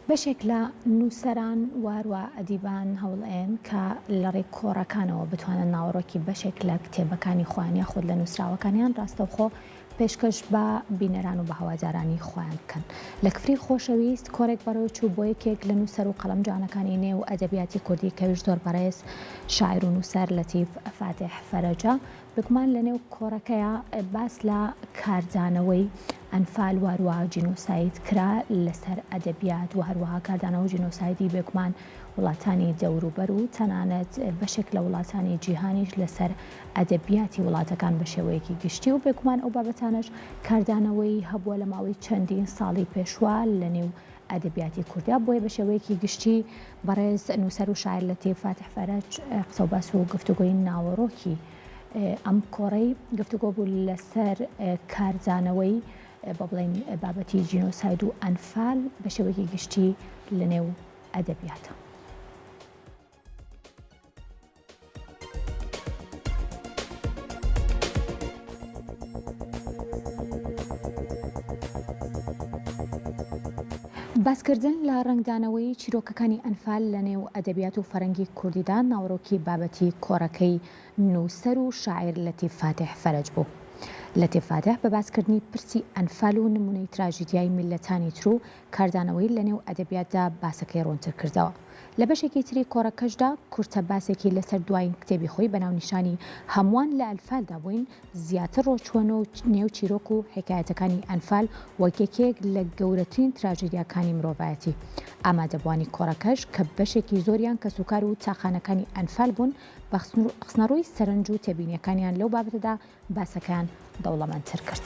بەشێک لە نووسەران واروە ئەدیبان هەوڵێن کە لە ڕێی کۆڕەکانەوە بتوانن ناوەڕۆکی بەشێک لە کتێبەکانی خۆیان خۆت لە نووسراوەکانیان ڕاستەوخۆ پێشکەش بە بینەران و بە هەوادارانی خۆیان بکەن. لە کفری خۆشەویست کۆرێک بەرەو چوو بۆ یەکێک لە نووسەر و قەڵەمجانەکانی نێو ئەدەبیاتی کوردی کەویش زۆر بەڕێز شاعیر و نووسەر لەتیف فاتح فەرەجە بگومان لە نێو کۆڕەکەیە باس لە کاردانەوەی ئەنفال واروە جینۆساید کرا لەسەر ئەدەبیات و هەروەها کاردانەوە جینۆسایدی بێگومان وڵاتانی دەوروبەر و تەنانەت بەشێک لە وڵاتانی جیهانیش لەسەر ئەدەبیاتی وڵاتەکان بە شێوەیەکی گشتی و بێگومان ئەو بابەتانش کاردانەوەی هەبووە لە ماوەی چەندین ساڵی پێشوە لە نێو ئەدەبیاتی کوردیا بۆیە بە شێوەیەکی گشتی بەڕێز نووسەر و شاعیر لەتیف فاتح فەرەج قسە و باس و گفتوگۆی ناوەڕۆکی ئەم کۆڕەی گفتوگۆ بوو لەسەر کاردانەوەی بە بڵێن بابەتی جینۆساید و ئەنفال بە شێوەیەکی گشتی لە نێو ئەدەبیاتە. باسکردن لە ڕنگدانەوەی چیرۆکەکانی ئەنفال لە نێو ئەدەبیات و فەرەنگی کوردیدا ناوەڕۆکی بابەتی کۆڕەکەی نووسەر و شاعیر لەتیف فاتح فەرەج بوو. لەتیف فاتح بە باسکردنی پرسی ئەنفال و نمونەی تراژیدیای میلەتانی تر و کاردانەوەی لە نێو ئەدەبیاتدا باسەکەی ڕوونتر کردەوە. لە بەشێکی تری کۆڕەکەشدا کورتە باسێکی لەسەر دوایین کتێبی خۆی بەناونیشانی هەمووان لە ئەنفالدا بووین زیاتر ڕۆچوونە و نێو چیرۆک و حکایەتەکانی ئەنفال وەکێکێک لە گەورەترین تراژیدیاکانی مرۆڤایەتی. ئامادەبوانی کۆڕەکەش کە بەشێکی زۆریان کەسوکار و چاخانەکانی ئەنفال بوون بە خستنەڕووی سەرنج و تێبینیەکانیان لەو بابەتەدا باسەکان دەوڵەمەندتر کرد.